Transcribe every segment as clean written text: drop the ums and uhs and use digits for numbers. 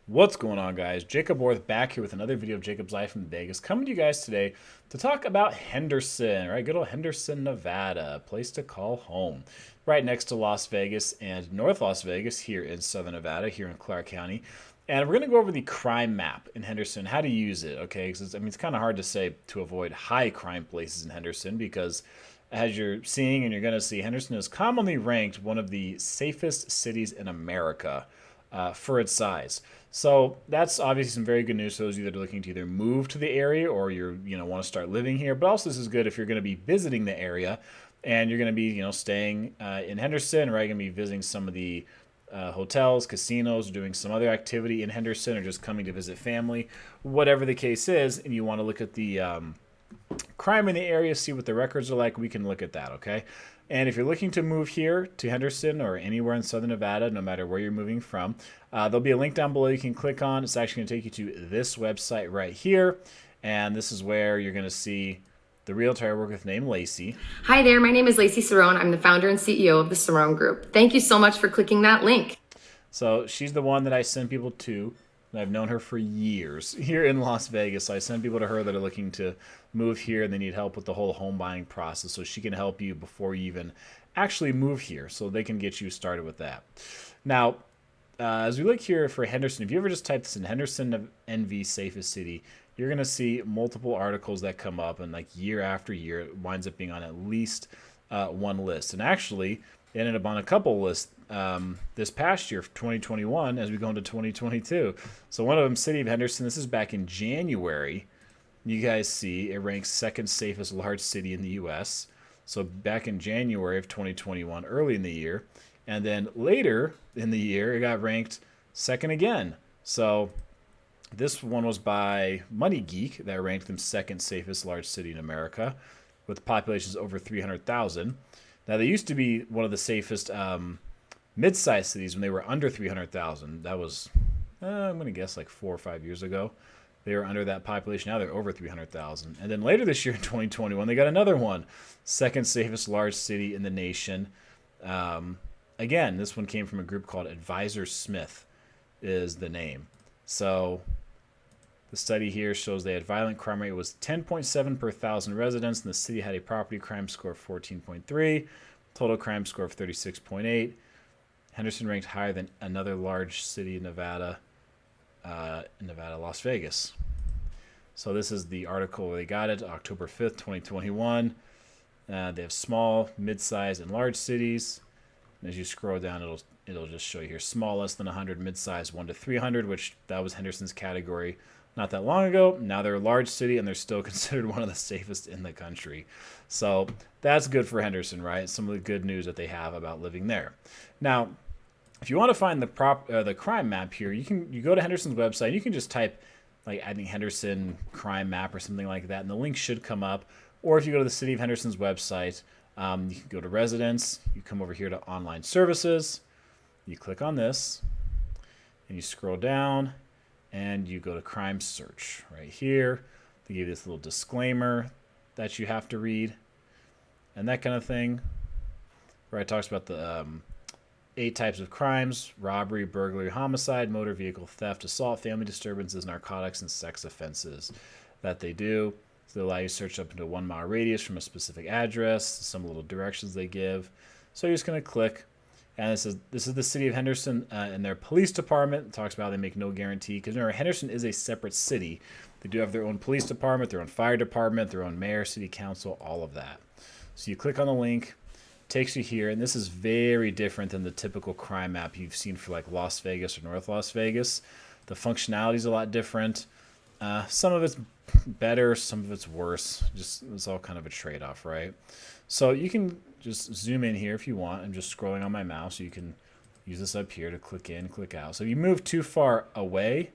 What's going on, guys? Jacob Worth back here with another video of Jacob's Life in Vegas, coming to you guys today to talk about Henderson, right? Good old Henderson, Nevada, a place to call home, right next to Las Vegas and North Las Vegas here in Southern Nevada, here in Clark County. And we're going to go over the crime map in Henderson, how to use it, okay? Because it's kind of hard to say to avoid high crime places in Henderson because as you're seeing and you're going to see, Henderson is commonly ranked one of the safest cities in America for its size. So that's obviously some very good news for those of you that are looking to either move to the area or you want to start living here. But also this is good if you're going to be visiting the area and you're going to be staying in Henderson, right? You're going to be visiting some of the hotels, casinos, doing some other activity in Henderson, or just coming to visit family, whatever the case is, and you want to look at the crime in the area, see what the records are like, we can look at that, okay? And if you're looking to move here to Henderson or anywhere in Southern Nevada, no matter where you're moving from, there'll be a link down below you can click on. It's actually going to take you to this website right here. And this is where you're going to see the realtor I work with named Lacey. Hi there, my name is Lacey Cerrone. I'm the founder and CEO of the Cerrone Group. Thank you so much for clicking that link. So she's the one that I send people to. And I've known her for years here in Las Vegas. So I send people to her that are looking to move here and they need help with the whole home buying process. So she can help you before you even actually move here. So they can get you started with that. Now, as we look here for Henderson, if you ever just type this in Henderson NV safest city, you're going to see multiple articles that come up. And like year after year, it winds up being on at least one list. And actually, it ended up on a couple lists this past year, 2021, as we go into 2022. So one of them, City of Henderson, this is back in January. You guys see it ranks second safest large city in the U.S. So back in January of 2021, early in the year. And then later in the year, it got ranked second again. So this one was by Money Geek that ranked them second safest large city in America with populations over 300,000. Now, they used to be one of the safest mid-sized cities when they were under 300,000. That was, I'm going to guess, like 4 or 5 years ago. They were under that population. Now they're over 300,000. And then later this year in 2021, they got another one. Second safest large city in the nation. Again, this one came from a group called Advisor Smith is the name. So the study here shows they had violent crime rate was 10.7 per thousand residents, and the city had a property crime score of 14.3, total crime score of 36.8. Henderson ranked higher than another large city in Nevada, Las Vegas. So this is the article where they got it, October 5th, 2021. They have small, mid-sized, and large cities. And as you scroll down, it'll just show you here small, less than 100, mid-sized, 1 to 300, which that was Henderson's category not that long ago. Now they're a large city, and they're still considered one of the safest in the country. So that's good for Henderson, right? Some of the good news that they have about living there. Now, if you want to find the crime map here, you go to Henderson's website. You can just type, like, I think Henderson crime map or something like that, and the link should come up. Or if you go to the City of Henderson's website, you can go to residents. You come over here to online services. You click on this, and you scroll down, and you go to crime search right here. They give you this little disclaimer that you have to read and that kind of thing, where it talks about the 8 types of crimes: robbery, burglary, homicide, motor vehicle theft, assault, family disturbances, narcotics, and sex offenses that they do. So they allow you to search up into a 1 mile radius from a specific address, some little directions they give. So you're just going to click. And this is the city of Henderson and their police department. It talks about how they make no guarantee. Because remember, Henderson is a separate city. They do have their own police department, their own fire department, their own mayor, city council, all of that. So you click on the link, takes you here. And this is very different than the typical crime map you've seen for like Las Vegas or North Las Vegas. The functionality is a lot different. Some of it's better, some of it's worse. Just it's all kind of a trade-off, right? So you can just zoom in here if you want. I'm just scrolling on my mouse. You can use this up here to click in, click out. So if you move too far away,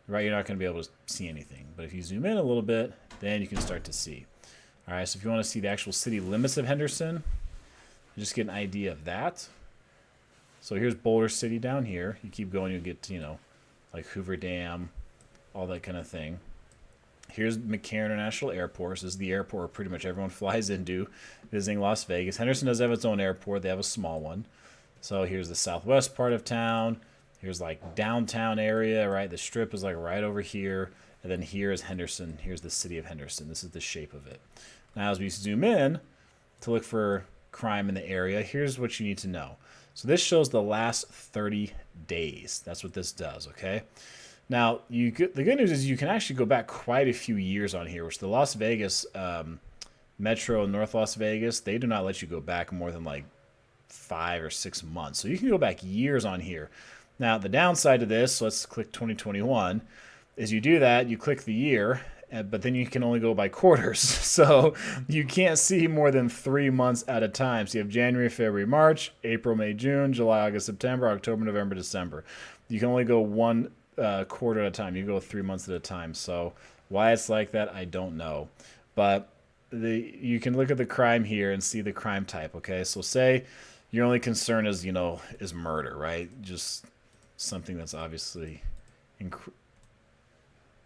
right, you're not going to be able to see anything. But if you zoom in a little bit, then you can start to see. All right, so if you want to see the actual city limits of Henderson, just get an idea of that. So here's Boulder City down here. You keep going, you'll get to, like Hoover Dam, all that kind of thing. Here's McCarran International Airport. This is the airport where pretty much everyone flies into visiting Las Vegas. Henderson does have its own airport. They have a small one. So here's the southwest part of town. Here's like downtown area, right? The strip is like right over here. And then here is Henderson. Here's the city of Henderson. This is the shape of it. Now, as we zoom in to look for crime in the area, here's what you need to know. So this shows the last 30 days. That's what this does, okay? Now, the good news is you can actually go back quite a few years on here, which the Las Vegas Metro, North Las Vegas, they do not let you go back more than like 5 or 6 months. So you can go back years on here. Now, the downside to this, so let's click 2021, is you do that, you click the year, but then you can only go by quarters. So you can't see more than 3 months at a time. So you have January, February, March, April, May, June, July, August, September, October, November, December. You can only go one quarter at a time. You go 3 months at a time. So why it's like that, I don't know. But you can look at the crime here and see the crime type, okay? So say your only concern is, is murder, right? Just something that's obviously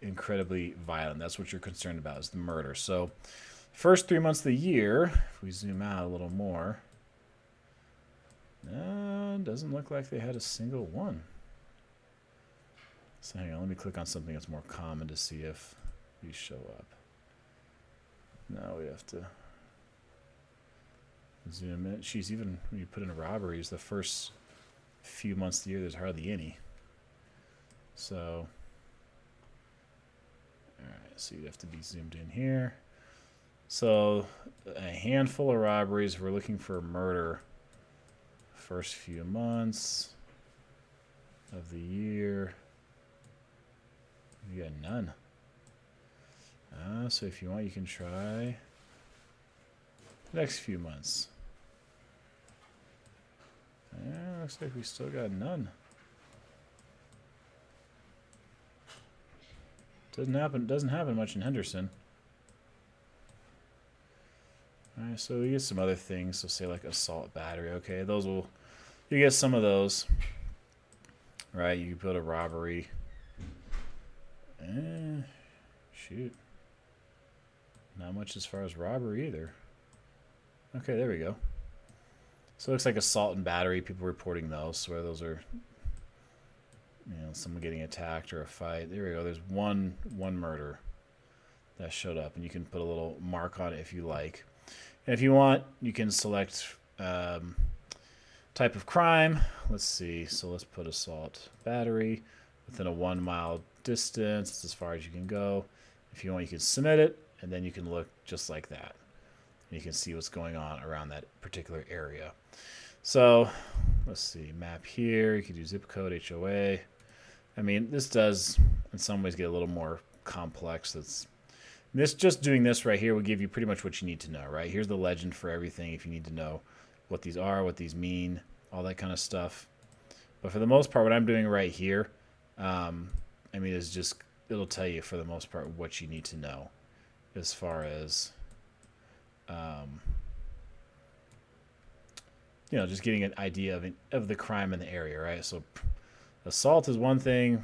incredibly violent. That's what you're concerned about, is the murder. So first 3 months of the year, if we zoom out a little more, doesn't look like they had a single one. So hang on, let me click on something that's more common to see if these show up. Now we have to zoom in. She's even, when you put in robberies, the first few months of the year, there's hardly any. So, all right, so you have to be zoomed in here. So, a handful of robberies. We're looking for murder. First few months of the year. You got none. So if you want, you can try the next few months. Looks like we still got none. Doesn't happen much in Henderson. Alright, so we get some other things. So say like assault, battery. Okay, you get some of those. Right, you put a robbery. Shoot. Not much as far as robbery either. Okay, there we go. So it looks like assault and battery, people reporting those, where those are, someone getting attacked or a fight. There we go. There's one murder that showed up, and you can put a little mark on it if you like. And if you want, you can select type of crime. Let's see. So let's put assault, battery within a 1 mile distance. It's as far as you can go. If you want, you can submit it, and then you can look just like that. You can see what's going on around that particular area. So let's see, map here. You could do zip code, HOA. I mean, this does in some ways get a little more complex. Just doing this right here will give you pretty much what you need to know, right? Here's the legend for everything if you need to know what these are, what these mean, all that kind of stuff. But for the most part, what I'm doing right here, is just, it'll tell you for the most part what you need to know as far as just getting an idea of the crime in the area, right? So assault is one thing.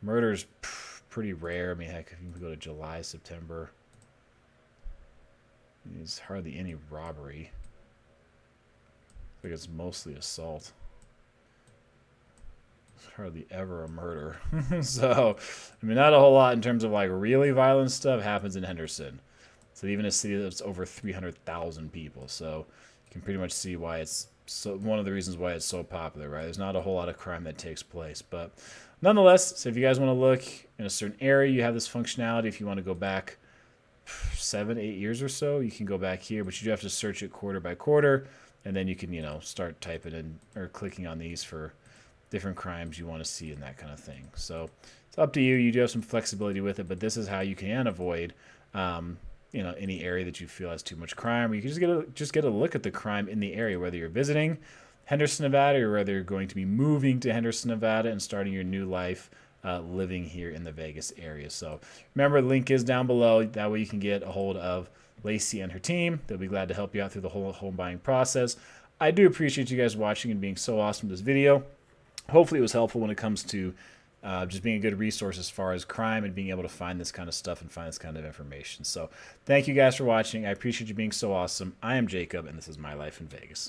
Murder's pretty rare. I mean, heck, if you go to July, September, there's hardly any robbery. I think it's mostly assault. It's hardly ever a murder. So, not a whole lot in terms of like really violent stuff happens in Henderson. So even a city that's over 300,000 people. So you can pretty much see why it's one of the reasons why it's so popular, right? There's not a whole lot of crime that takes place. But nonetheless, so if you guys want to look in a certain area, you have this functionality. If you want to go back 7, 8 years or so, you can go back here. But you do have to search it quarter by quarter. And then you can, start typing in or clicking on these for different crimes you want to see and that kind of thing. So it's up to you. You do have some flexibility with it. But this is how you can avoid any area that you feel has too much crime, or you can just get a look at the crime in the area, whether you're visiting Henderson, Nevada, or whether you're going to be moving to Henderson, Nevada and starting your new life living here in the Vegas area. So remember, the link is down below. That way you can get a hold of Lacey and her team. They'll be glad to help you out through the whole home buying process. I do appreciate you guys watching and being so awesome with this video. Hopefully it was helpful when it comes to just being a good resource as far as crime and being able to find this kind of stuff and find this kind of information. So thank you guys for watching. I appreciate you being so awesome. I am Jacob, and this is My Life in Vegas.